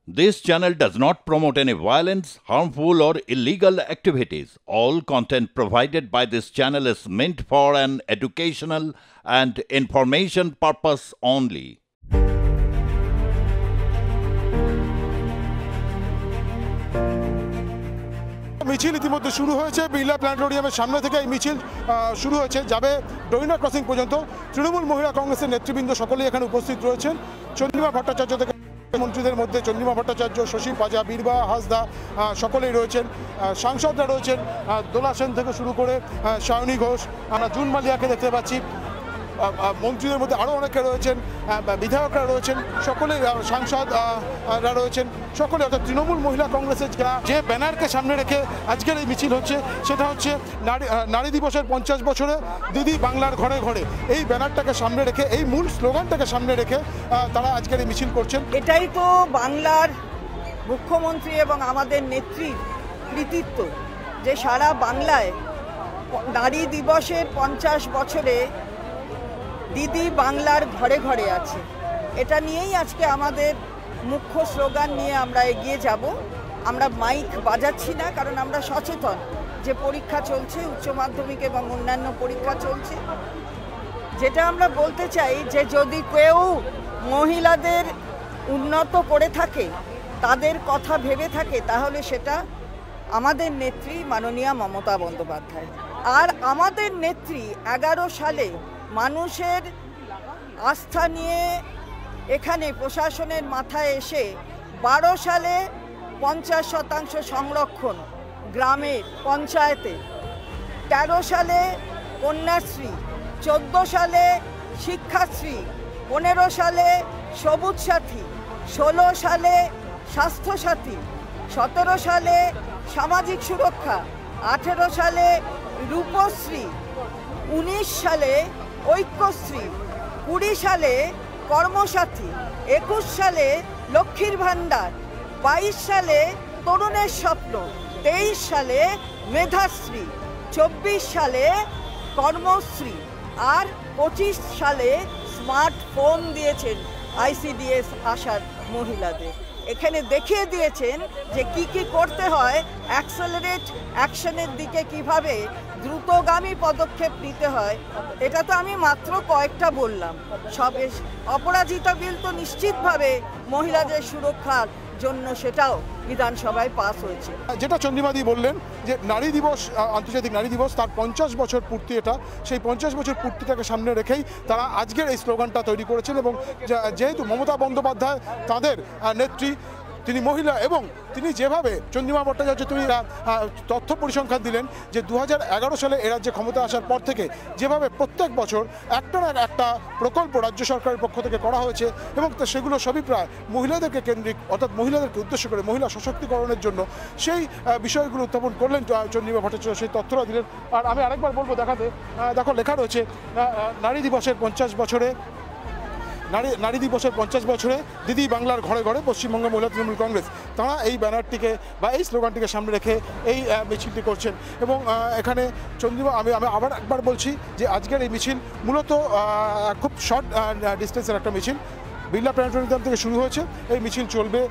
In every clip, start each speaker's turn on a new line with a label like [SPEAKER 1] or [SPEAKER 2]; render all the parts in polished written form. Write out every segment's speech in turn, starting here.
[SPEAKER 1] This channel does not promote any violence, harmful, or illegal activities. All content provided by this channel is meant for an educational and information purpose only.
[SPEAKER 2] মিছিল ইতিমধ্যে শুরু হয়েছে। বিড়লা প্ল্যানেটোরিয়ামের সামনে থেকে এই মিছিল শুরু হয়েছে, যাবে ডোইনা ক্রসিং পর্যন্ত। তৃণমূল মহিলা কংগ্রেসের নেতৃবৃন্দ সকলেই এখানে উপস্থিত রয়েছেন। চন্দ্রিমা ভট্টাচার্য থেকে মন্ত্রীদের মধ্যে চন্দ্রিমা ভট্টাচার্য, শশী পাজা, বীরবা হাসদা সকলেই রয়েছেন। সাংসদরা রয়েছেন, দোলা সেন থেকে শুরু করে সায়নী ঘোষ, আমরা জুন মালিয়াকে দেখতে পাচ্ছি। মন্ত্রীদের মধ্যে আরও অনেকে রয়েছেন, বিধায়করা রয়েছেন, সকলেই সাংসদরা রয়েছেন, সকলে অর্থাৎ তৃণমূল মহিলা কংগ্রেসের যে ব্যানারকে সামনে রেখে আজকের এই মিছিল হচ্ছে সেটা হচ্ছে নারী দিবসের 50 বছরে দিদি বাংলার ঘরে ঘরে। এই ব্যানারটাকে সামনে রেখে, এই মূল স্লোগানটাকে সামনে রেখে তারা আজকের এই মিছিল করছেন।
[SPEAKER 3] এটাই তো বাংলার মুখ্যমন্ত্রী এবং আমাদের নেত্রীর কৃতিত্ব যে সারা বাংলায় নারী দিবসের 50 বছরে দিদি বাংলার ঘরে ঘরে আছে। এটা নিয়েই আজকে আমাদের মুখ্য স্লোগান নিয়ে আমরা এগিয়ে যাব। আমরা মাইক বাজাচ্ছি না, কারণ আমরা সচেতন যে পরীক্ষা চলছে, উচ্চ মাধ্যমিক এবং অন্যান্য পরীক্ষা চলছে। যেটা আমরা বলতে চাই যে যদি কেউ মহিলাদের উন্নত করে থাকে, তাদের কথা ভেবে থাকে, তাহলে সেটা আমাদের নেত্রী মাননীয়া মমতা বন্দ্যোপাধ্যায়। আর আমাদের নেত্রী 11 সালে মানুষের আস্থা নিয়ে এখানে প্রশাসনের মাথায় এসে 12 সালে 50% সংরক্ষণ গ্রামের পঞ্চায়েতে, 13 সালে কন্যাশ্রী, 14 সালে শিক্ষাশ্রী, 15 সালে সবুজ সাথী, 16 সালে স্বাস্থ্যসাথী, 17 সালে সামাজিক সুরক্ষা, 18 সালে রূপশ্রী, 19 সালে ঐক্যশ্রী, 20 সালে কর্মসাথী, 21 সালে লক্ষ্মীর ভাণ্ডার, 22 সালে তরুণের স্বপ্ন, 23 সালে মেধাশ্রী, 24 সালে কর্মশ্রী, আর 25 সালে স্মার্টফোন দিয়েছেন ICDS আশার মহিলাদের। এখানে দেখিয়ে দিয়েছেন যে কি কি করতে হয়, অ্যাক্সেলারেট অ্যাকশনের দিকে কিভাবে দ্রুতগামী পদক্ষেপ নিতে হয়। এটা তো আমি মাত্র কয়েকটা বললাম। সব অপরাজিতা বিল তো নিশ্চিতভাবে মহিলাদের সুরক্ষার জন্য সেটাও বিধানসভায় পাস হয়েছে। যেটা
[SPEAKER 2] চন্দ্রিমাদি বললেন যে নারী দিবস, আন্তর্জাতিক নারী দিবস, তার 50 বছর পূর্তি এটা। সেই 50 বছর পূর্তিটাকে সামনে রেখেই তারা আজকের এই স্লোগানটা তৈরি করেছেন। এবং যেহেতু মমতা বন্দ্যোপাধ্যায় তাদের নেত্রী, তিনি মহিলা, এবং তিনি যেভাবে চন্দ্রিমা ভট্টাচার্য তিনি তথ্য পরিসংখ্যান দিলেন যে 2011 সালে এ রাজ্যে ক্ষমতা আসার পর থেকে যেভাবে প্রত্যেক বছর একটা না একটা প্রকল্প রাজ্য সরকারের পক্ষ থেকে করা হয়েছে, এবং সেগুলো সবই প্রায় মহিলাদেরকে কেন্দ্রিক, অর্থাৎ মহিলাদেরকে উদ্দেশ্য করে মহিলা সশক্তিকরণের জন্য, সেই বিষয়গুলো উত্থাপন করলেন চন্দ্রিমা ভট্টাচার্য, সেই তথ্যটা দিলেন। আর আমি আরেকবার বলবো, দেখো লেখা রয়েছে নারী দিবসের 50 বছরে, নারী দিবসের 50 বছরে দিদি বাংলার ঘরে ঘরে পশ্চিমবঙ্গ মহিলা তৃণমূল কংগ্রেস। তারা এই ব্যানারটিকে বা এই স্লোগানটিকে সামনে রেখে এই মিছিলটি করছেন। এবং এখানে চন্দ্রিমা, আমি আবার একবার বলছি যে আজকের এই মিছিল মূলত খুব শর্ট ডিস্টেন্সের একটা মিছিল। বিড়লা প্ল্যানেটোরিয়াম থেকে শুরু হয়েছে, এই মিছিল চলবে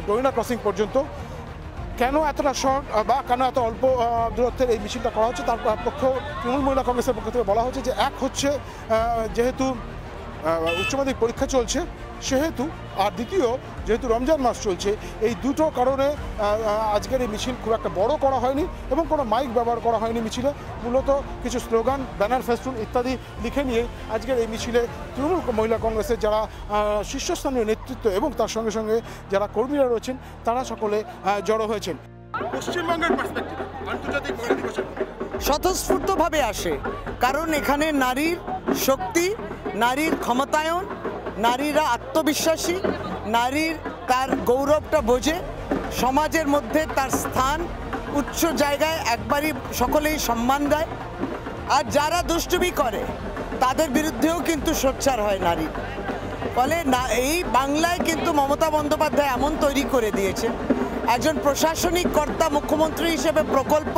[SPEAKER 2] ডোইনা ক্রসিং পর্যন্ত। কেন এতটা শর্ট বা কেন এত অল্প দূরত্বের এই মিছিলটা করা হচ্ছে, তার পক্ষ তৃণমূল মহিলা কংগ্রেসের পক্ষ থেকে বলা হচ্ছে যে এক হচ্ছে যেহেতু উচ্চ মাধ্যমিক পরীক্ষা চলছে সেহেতু, আর দ্বিতীয় যেহেতু রমজান মাস চলছে, এই দুটো কারণে আজকের এই মিছিল খুব একটা বড় করা হয়নি এবং কোনো মাইক ব্যবহার করা হয়নি মিছিলে। মূলত কিছু স্লোগান, ব্যানার, ফেস্টুন ইত্যাদি লিখে নিয়ে আজকের এই মিছিলে তৃণমূল মহিলা কংগ্রেসের যারা শীর্ষস্থানীয় নেতৃত্ব এবং তার সঙ্গে সঙ্গে যারা কর্মীরা রয়েছেন তারা সকলে জড়ো হয়েছেন। পশ্চিমবঙ্গের পার্সপেক্টিভে আন্তর্জাতিক মহিলা দিবসের
[SPEAKER 4] স্বতঃস্ফূর্তভাবে আসে, কারণ এখানে নারীর শক্তি, নারীর ক্ষমতায়ন, নারীরা আত্মবিশ্বাসী, নারীর তার গৌরবটা বোঝে, সমাজের মধ্যে তার স্থান উচ্চ জায়গায় একবারই সকলেই সম্মান দেয়। আর যারা দুষ্টুমি করে তাদের বিরুদ্ধেও কিন্তু সোচ্চার হয় নারী। ফলে এই বাংলায় কিন্তু মমতা বন্দ্যোপাধ্যায় এমন তৈরি করে দিয়েছে, একজন প্রশাসনিক কর্তা মুখ্যমন্ত্রী হিসেবে প্রকল্প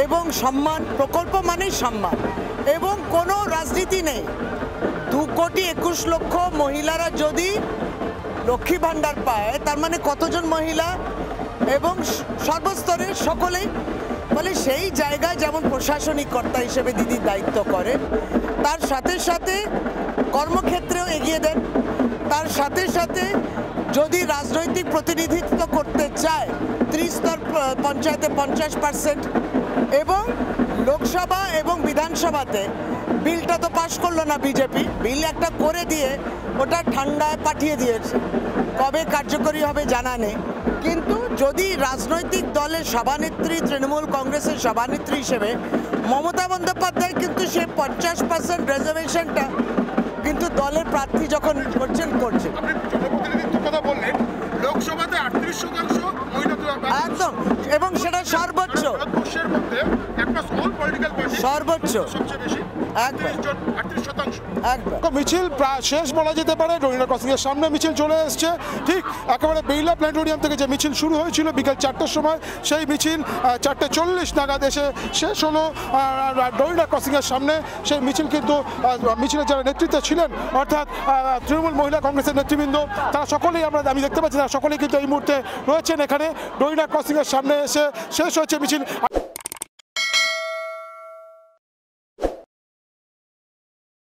[SPEAKER 4] এবং সম্মান, প্রকল্প মানেই সম্মান, এবং কোনো রাজনীতি নেই। 2,21,00,000 মহিলারা যদি লক্ষ্মী ভাণ্ডার পায়, তার মানে কতজন মহিলা এবং সর্বস্তরের সকলেই, ফলে সেই জায়গায় যেমন প্রশাসনিক কর্তা হিসেবে দিদি দায়িত্ব করেন, তার সাথে সাথে কর্মক্ষেত্রেও এগিয়ে দেন। তার সাথে সাথে যদি রাজনৈতিক প্রতিনিধিত্ব করতে চায় ত্রিস্তর পঞ্চায়েতে 50% এবং লোকসভা এবং বিধানসভাতে বিলটা তো পাশ করলো না বিজেপি, বিল একটা করে দিয়ে ওটা ঠান্ডায় পাঠিয়ে দিয়েছে, কবে কার্যকরী হবে জানা নেই। কিন্তু যদি রাজনৈতিক দলের সভানেত্রী, তৃণমূল কংগ্রেসের সভানেত্রী হিসেবে মমতা বন্দ্যোপাধ্যায় কিন্তু সে 50% রিজার্ভেশনটা কিন্তু দলের প্রার্থী যখন করছেন।
[SPEAKER 2] আপনি জনপ্রতিনিধিত্বের কথা বললেন, লোকসভাতে 38% মহিলা
[SPEAKER 4] একদম, এবং সেটা সর্বোচ্চ,
[SPEAKER 2] ভারতবর্ষের মধ্যে একটা অল পলিটিক্যাল পার্টি
[SPEAKER 4] সর্বোচ্চ
[SPEAKER 2] সবচেয়ে বেশি 38%।
[SPEAKER 4] একদম
[SPEAKER 2] মিছিল প্রায় শেষ বলা যেতে পারে। ডোরিনা ক্রসিং এর সামনে মিছিল চলে এসছে, ঠিক একেবারে বিড়লা প্ল্যানেটোরিয়াম থেকে যে মিছিল শুরু হয়েছিল বিকেল 4টার সময়, সেই মিছিল 4:40 নাগাদ এসে শেষ হলো ডোরিনা ক্রসিং এর সামনে। সেই মিছিল কিন্তু মিছিলের যারা নেতৃত্বে ছিলেন, অর্থাৎ তৃণমূল মহিলা কংগ্রেসের নেতৃবৃন্দ, তারা সকলেই আমি দেখতে পাচ্ছি, তারা সকলেই কিন্তু এই মুহূর্তে রয়েছেন এখানে। ডোরিনা ক্রসিং এর সামনে এসে শেষ হয়েছে মিছিল।